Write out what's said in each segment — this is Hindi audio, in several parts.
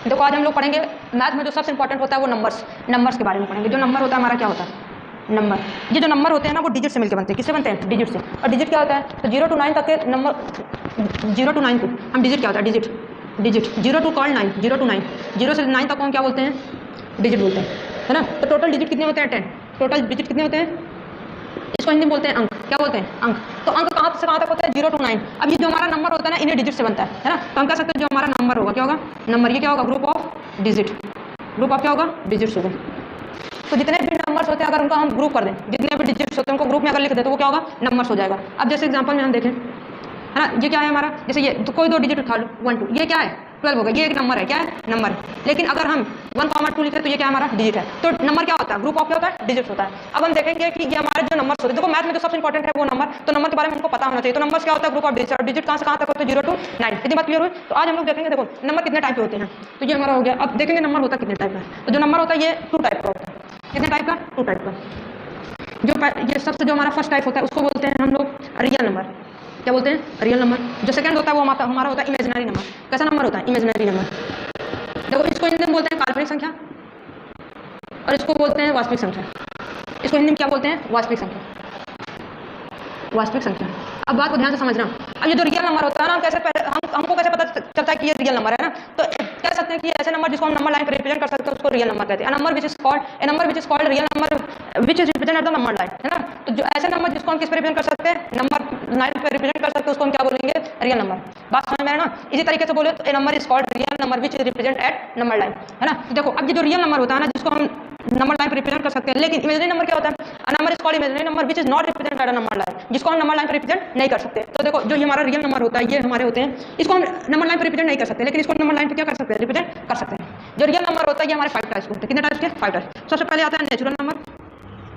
देखो आज हम लोग पढ़ेंगे मैथ में जो सबसे इंपॉर्टेंट होता है वो नंबर्स के बारे में पढ़ेंगे। जो नंबर होता है हमारा क्या होता है, नंबर। ये जो नंबर होते हैं ना वो डिजिट से मिलकर बनते हैं। किससे बनते हैं? डिजिट से। और डिजिट क्या होता है? तो 0 to 9 तक के नंबर, 0 to 9 को हम डिजिट क्या होता है? डिजिट 0 to कॉल 9, 0 to 9, 0 से 9 तक हम क्या बोलते हैं? डिजिट बोलते हैं, है ना। तो टोटल डिजिट कितने होते हैं? 10। टोटल डिजिट कितने होते हैं? इसको हिंदी में बोलते हैं अंक। क्या बोलते हैं? अंक। तो अंक कहाँ से कहाँ तक होता है? 0 to 9। अब ये जो हमारा नंबर होता है ना इन्हें डिजिट से बनता है ना। तो हम कह सकते हैं जो हमारा नंबर होगा क्या होगा? नंबर। ये क्या होगा? Group of digit. Group of क्या होगा? डिजिट्स होगा। तो जितने भी नंबर्स होते हैं अगर उनको हम ग्रुप कर दें, जितने भी डिजिट्स होते हैं उनको ग्रुप में अगर लिख दें तो वो क्या होगा? नंबर्स हो जाएगा। अब जैसे एग्जांपल में हम देखें, है ना, ये क्या है हमारा? जैसे ये तो कोई दो डिजिट उठा लो, 1 2, ये क्या है? 12 होगा। ये एक नंबर है। क्या है? नंबर। लेकिन अगर हम 1 2 लिखें तो ये क्या हमारा? डिजिट है। तो नंबर क्या होता है? ग्रुप ऑफ क्या होता है? डिजिट्स होता है। अब हम देखेंगे कि ये हमारे जो नंबर्स होते हैं, देखो मैथ में जो सबसे इंपॉर्टेंट है वो नंबर। तो नंबर के बारे में हमको पता होना चाहिए। तो नंबर्स क्या होता है? Group of digit. और डिजिट कहाँ से कहाँ तक होता है? 0 to 9। इतनी बात क्लियर हुई? तो आज हम लोग देखेंगे, देखो नंबर कितने टाइप के होते हैं। तो ये हमारा हो गया। अब देखेंगे नंबर होता कितने टाइप का। तो जो नंबर होता है ये 2 टाइप का होता है। कितने टाइप का? 2 टाइप का। ये सबसे जो हमारा फर्स्ट टाइप होता है उसको बोलते हैं हम लोग रियल नंबर। क्या बोलते हैं? Real number. जो सेकंड होता है वो हमारा होता है इमेजिनरी नंबर। कैसा नंबर होता है? Imaginary number. देखो इसको हिंदी में बोलते हैं काल्पनिक संख्या और इसको बोलते हैं वास्तविक संख्या। इसको हिंदी में क्या बोलते हैं? वास्तविक संख्या। वास्तविक संख्या। अब बात को ध्यान से समझना। अब ये जो रियल नंबर होता है ना, हम कैसे हमको कैसे पता चलता है कि ये रियल नंबर है ना? तो कह सकते हैं कि ऐसे नंबर जिसको हम नंबर लाइन पर रिप्रेजेंट कर सकते हैं उसको रियल नंबर कहते हैं। Number which is called real number which is represent the number line, है ना। तो जो ऐसे नंबर जिसको हम किस पर रिप्रेजेंट कर सकते हैं? नंबर लाइन पर रिप्रेजेंट कर सकते हैं उसको हम क्या बोलेंगे? Real number. बात समझ में है ना? इसी तरीके से बोले तो a number is called real number which represent at number line, है ना। तो देखो अब ये जो रियल नंबर होता है ना जिसको हम नंबर लाइन पर रिप्रेजेंट कर सकते हैं, लेकिन इमेजिनरी नंबर क्या होता है? अ number is called imaginary number which is not represent at a number line, जिसको हम नंबर लाइन पर रिप्रेजेंट नहीं कर सकते। तो देखो जो ये हमारा रियल नंबर होता है ये हमारे होते हैं, इसको हम नंबर लाइन पर रिप्रेजेंट नहीं कर सकते, लेकिन इसको नंबर लाइन पर क्या कर सकते हैं? रिप्रेजेंट कर सकते हैं। जो रियल नंबर होता है ये हमारे 5 टाइप्स होते हैं। कितने टाइप्स के? 5 टाइप्स। सबसे पहले आता है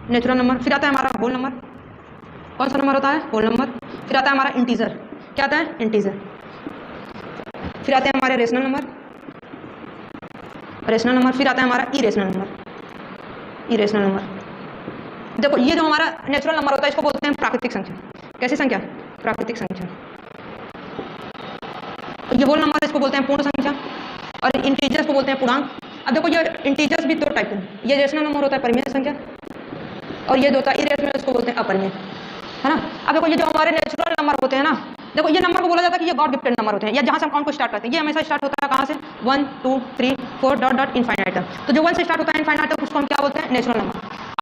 नेचुरल नंबर, फिर आता है हमारा होल नंबर। कौन सा नंबर होता है? Whole number. फिर आता है हमारा इंटीजर। क्या आता है? इंटीजर। फिर आते हैं हमारे रेशनल नंबर। फिर आता है हमारा इरेशनल नंबर। देखो ये जो हमारा नेचुरल नंबर होता है इसको बोलते हैं प्राकृतिक संख्या। कैसी संख्या? प्राकृतिक संख्या। ये होल नंबर इसको बोलते हैं पूर्ण संख्या और इंटीजर्स को बोलते हैं पूर्णांक। अब देखो ये इंटीजर्स भी 2 टाइप के हैं। ये रेशनल नंबर होता है परिमेय संख्या और ये जो होता है इरेशनल, इसको बोलते हैं अपरिमेय, है ना। अब देखो ये जो हमारे नेचुरल नंबर होते हैं ना, देखो ये नंबर को बोला जाता है कि ये गॉड गिफ्टेड नंबर होते हैं, या जहाँ से हम काउंट को स्टार्ट करते हैं। ये हमेशा स्टार्ट होता है कहाँ से? 1 2 3 4 डॉट डॉट इनफाइनाइट तक। तो जो 1 से स्टार्ट होता है इनफाइनाइट तक उसको हम क्या बोलते हैं? Natural number.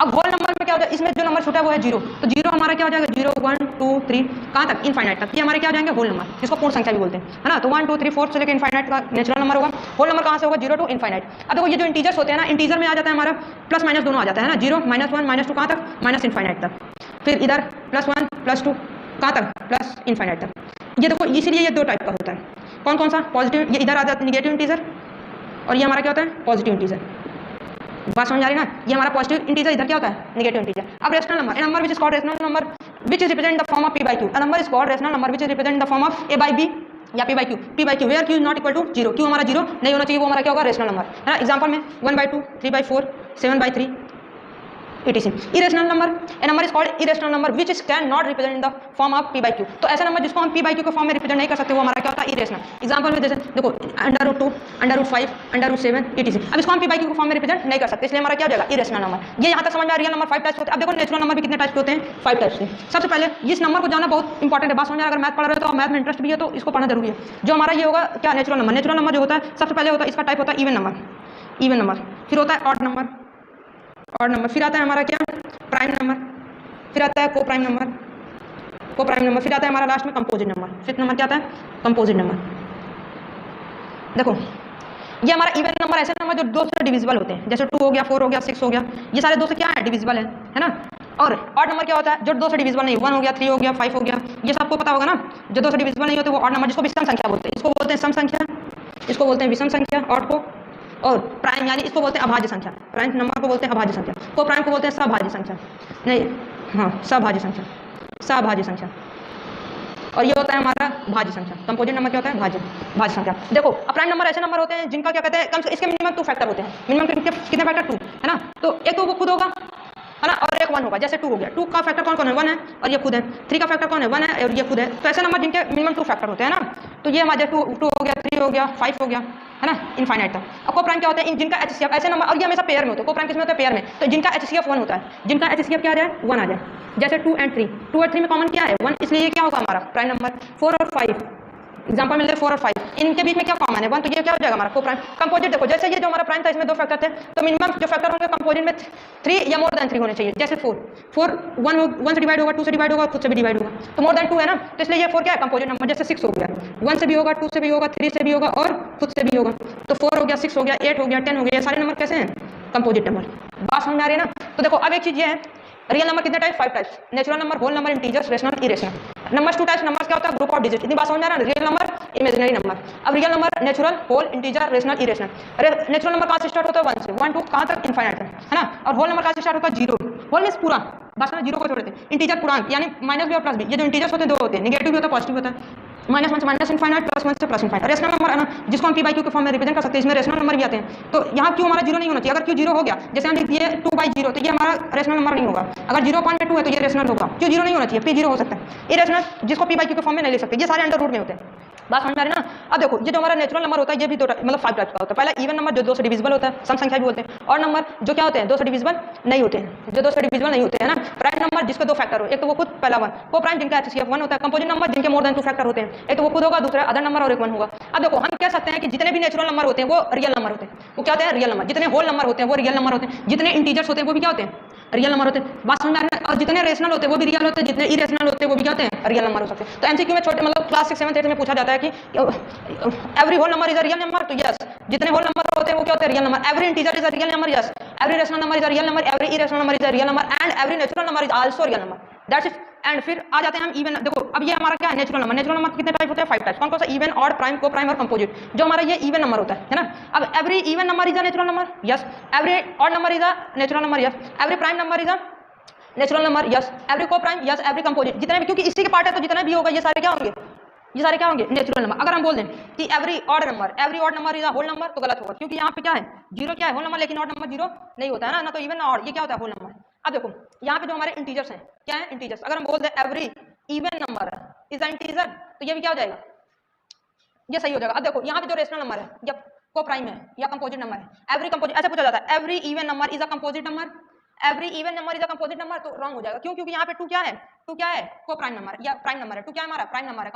अब होल नंबर में क्या होता है? इसमें जो नंबर छूटा है वो है 0। तो 0 हमारा क्या हो जाएगा? 0 1 2 3 कहाँ तक? इनफाइनाइट तक। ये हमारे क्या हो जाएंगे? होल नंबर, जिसको पूर्ण संख्या भी बोलते हैं, है ना। तो 1 2 3 4 से लेकर इनफाइनाइट का नेचुरल नंबर होगा। होल नंबर कहाँ से होगा? 0 to इनफाइनाइट। अब देखो ये जो इंटीजर्स होते हैं ना, इंटीजर में आ जाता है हमारा प्लस माइनस दोनों आ जाता है ना। 0 -1 -2 कहाँ तक? माइनस इनफाइनाइट तक। फिर इधर +1 +2 कहाँ तक? प्लस इनफाइनाइट तक। ये देखो इसीलिए ये 2 टाइप का होता है। कौन कौन सा? पॉजिटिव, ये इधर आ जाता है निगेटिव इंटीजर, और ये हमारा क्या होता है? Positive integer. बात समझ आ रही ना? ये हमारा पॉजिटिव इंटीजर, इधर क्या होता है? Negative integer. अब rational number, a number which is called rational number which is represent the form of p by q। A number is called rational number which is represent the form of a by b या p by q where q is not equal to 0। q हमारा 0 नहीं होना चाहिए, वो हमारा क्या होगा? रेशनल नंबर, है ना। एग्जांपल में 1/2 3/4 7/3 etc। Irrational number, a number is called irrational number which is can not represent the form of p by q। तो ऐसा नंबर जिसको हम p by q के फॉर्म में रिप्रेजेंट नहीं कर सकते वो हमारा क्या होता है? इरेशनल। एग्जांपल में जैसे देखो √2 √5 √7 etc। अब इसको हम p by q के फॉर्म में रिप्रेजेंट नहीं कर सकते, इसलिए हमारा क्या हो जाएगा? Irrational number. ये यहाँ तक समझ में आ? रियल नंबर 5 टाइप्स होते हैं। अब देखो नेचुरल नंबर भी कितने टाइप्स के होते हैं? 5 टाइप्स के। सबसे पहले इस नंबर को जानना बहुत इंपॉर्टेंट है। बात समझ, अगर मैथ पढ़ रहे हो तो मैथ में इंटरेस्ट भी है तो इसको पढ़ना जरूरी है। जो हमारा ये होगा क्या? नेचुरल नंबर जो होता है सबसे पहले होता है इसका टाइप होता है इवन नंबर। फिर होता है ऑड नंबर। फिर आता है हमारा क्या? Prime number. फिर आता है को प्राइम नंबर। फिर आता है हमारा लास्ट में कंपोजिट नंबर। फिफ्थ नंबर क्या आता है? Composite number. देखो ये हमारा इवन नंबर ऐसे नंबर जो 2 से डिविजिबल होते हैं, जैसे 2 हो गया, 4 हो गया, 6 हो गया, ये सारे 2 से क्या है? डिविजिबल है ना। और ऑड नंबर क्या होता है? जो 2 से डिविजिबल नहीं, 1 हो गया, 3 हो गया, 5 हो गया, ये सबको पता होगा ना। जो 2 से डिविजिबल नहीं होते वो ऑड नंबर, जिसको विषम संख्या बोलते हैं। इसको बोलते हैं सम संख्या, इसको बोलते हैं विषम संख्या ऑड को। और प्राइम यानी इसको बोलते हैं अभाज्य संख्या। प्राइम नंबर को बोलते हैं अभाज्य संख्या। को प्राइम को बोलते हैं सभाज्य संख्या। नहीं, हाँ, सभाज्य संख्या। और ये होता है हमारा भाज्य संख्या। कंपोजिट नंबर क्या होता है? भाज्य संख्या। देखो प्राइम नंबर ऐसे नंबर होते हैं जिनका क्या कहते हैं, कम से इसके मिनिमम 2 फैक्टर होते हैं। मिनिमम कितने फैक्टर? 2, है ना। तो एक तो वो खुद होगा, है ना, और एक 1 होगा। जैसे 2 हो गया, 2 का फैक्टर कौन कौन है? 1 है और ये खुद है। 3 का फैक्टर कौन है? 1 है और ये खुद है। तो ऐसे नंबर जिनके मिनिमम 2 फैक्टर होते हैं ना, तो ये हमारे 2 हो गया, 3 हो गया, 5 हो गया, है ना, इनफाइनाइट तक। अब को प्राइम क्या होता है, जिनका HCF ऐसे नंबर, और ये हमेशा पेयर में होता है, को प्राइम किसमें होता है, पेयर में, तो जिनका HCF 1 होता है, जिनका HCF क्या आ जाए, 1 आ जाए, जैसे 2 और 3, 2 और 3 में कॉमन क्या है, 1, इसलिए ये क्या होगा हमारा प्राइम नंबर। 4 और 5 एग्जाम्पल मिल रहे 4 और 5, इनके बीच में क्या कॉमन है, 1, तो ये क्या हो जाएगा हमारा को प्राइम। कंपोजिट देखो, जैसे ये जो हमारा प्राइम था इसमें 2 फैक्टर थे, तो मिनिमम जो फैक्टर होंगे कंपोजिट में 3 या मोर देन 3 होने चाहिए। जैसे 4 1 से डिवाइड होगा, 2 से डिवाइड होगा, खुद से भी डिवाइड होगा, तो मोर देन 2 है ना, तो इसलिए ये 4 क्या है, कंपोजिट नंबर। जैसे 6 हो गया, 1 से भी होगा, 2 से भी होगा, 3 से भी होगा और खुद से भी होगा, तो 4 हो गया, 6 हो गया, 8 हो गया, 10 हो गया, ये सारे नंबर कैसे हैं, कंपोजिट नंबर। बात समझ में आ रही है ना। तो देखो अब एक चीज ये है, रियल नंबर कितने type, 5 types, natural number, whole number, integers, rational, irrational. Numbers 2 types, numbers क्या होता है, ग्रुप ऑफ डिजिट। इतनी बात समझ में आ रहा है, रियल नंबर, इमेजिनरी नंबर। अब real number natural, whole, integer, rational, irrational. अरे नेचुरल नंबर कहाँ से स्टार्ट होता है, 1 से, 1 2 कहाँ तक, इनफाइनाइट तक, है ना। और होल नंबर कहाँ से स्टार्ट होता है, 0, होल मींस पूरा, बस ना, 0 को छोड़ देते हैं। इंटीजर पूर्णांक, यानी माइनस भी और प्लस भी, ये जो इंटीजर्स होते हैं 2 होते हैं, नेगेटिव भी होता है, पॉजिटिव होता है। -1 से माइनस इनफाइनाइट, +1 से प्लस इनफाइनाइट। रेशनल नंबर है ना, जिसको हम p/q के फॉर्म में रिप्रेजेंट कर सकते हैं, इसमें रेशनल नंबर भी आते हैं। तो यहाँ q हमारा 0 नहीं होना चाहिए, अगर q 0 हो गया, जैसे हम लिख दिए 2/0, तो ये हमारा रेशनल नंबर नहीं होगा। अगर 0.2 है तो ये रेशनल होगा, q 0 नहीं होना चाहिए, p 0 हो सकता है। इरेशनल, जिसको p/q के फॉर्म में नहीं लिख सकते, ये सारे अंडर रूट में होते हैं। बात समझ में आ रही है ना। अब देखो, ये जो हमारा नेचुरल नंबर होता है, ये भी मतलब 5 टाइप का होता है। पहला इवन नंबर, जो 2 से डिविजिबल होता है, सम संख्या भी बोलते हैं, और नंबर जो क्या होते हैं, 2 से डिविजिबल नहीं होते हैं, जो 2 से डिविजिबल नहीं होते हैं ना। प्राइम नंबर, जिसके 2 फैक्टर हो, एक तो वो खुद, पहला 1, को प्राइम जिनका HCF 1 होता है। कंपोजिट नंबर, जिनके मोर देन 2 फैक्टर होते हैं, एक तो वो खुद होगा, दूसरा अदर नंबर और एक 1 होगा। अब देखो, हम कह सकते हैं कि जितने भी नेचुरल नंबर होते हैं वो रियल नंबर होते हैं, वो क्या होते हैं, रियल नंबर। जितने होल नंबर होते हैं वो रियल नंबर होते हैं, जितने इंटीजर्स होते हैं वो भी क्या होते हैं, रियल नंबर होते हैं। बात समझ में आ रही है। और जितने रेशनल होते हैं वो भी रियल होते हैं, जितने इरेशनल होते हैं वो भी क्या होते हैं, रियल नंबर हो सकते हैं। तो एमसीक्यू में छोटे मतलब क्लास 6 7 8 में पूछा जाता है कि every whole number is a real number, तो यस, जितने होल नंबर होते हैं वो क्या होते हैं, real number. Every integer is a real number, yes. Every rational number is a real number, every irrational number is a real number, and every natural number is also real number, that's it. And फिर आ जाते हैं हम इवन। देखो अब ये हमारा क्या है, नेचुरल नंबर। नेचुरल नंबर कितने टाइप होते हैं, 5 टाइप। कौन कौन सा, इवन, ऑड, प्राइम, को प्राइम और कंपोजिट। जो हमारा ये इवन नंबर होता है ना। अब every even number is a natural number, yes. Every odd number is a natural number, yes. Every prime number is a natural number, yes. Every को प्राइम, यस। एवरी कंपोजिट, जितने भी, क्योंकि इसी के पार्ट है तो जितने भी होगा ये सारे क्या होंगे, ये सारे क्या होंगे, नेचुरल नंबर। अगर हम बोल दें कि every odd number is a whole number, तो गलत होगा, क्योंकि यहाँ पे क्या है, 0 क्या है, होल नंबर, लेकिन ऑड नंबर 0 नहीं होता है ना, ना तो इवन ना ऑड, ये क्या होता है, होल नंबर। अब देखो यहाँ पे जो हमारे इंटीजर्स हैं, क्या है, इंटीजर्स। अगर हम बोल दें every even number is a integer, तो ये भी क्या हो जाएगा, ये सही हो जाएगा। अब देखो यहाँ पे जो रेशनल नंबर है या को प्राइम है या कंपोजिट नंबर है, एवरी कंपोजिट, ऐसे पूछा जाता है, every even number is a composite number, every even number is a composite number, तो रॉन्ग हो जाएगा। क्यों, क्योंकि यहाँ पे 2 क्या है, 2 क्या है, को प्राइम नंबर या प्राइम नंबर है। 2 क्या है हमारा, प्राइम नंबर है।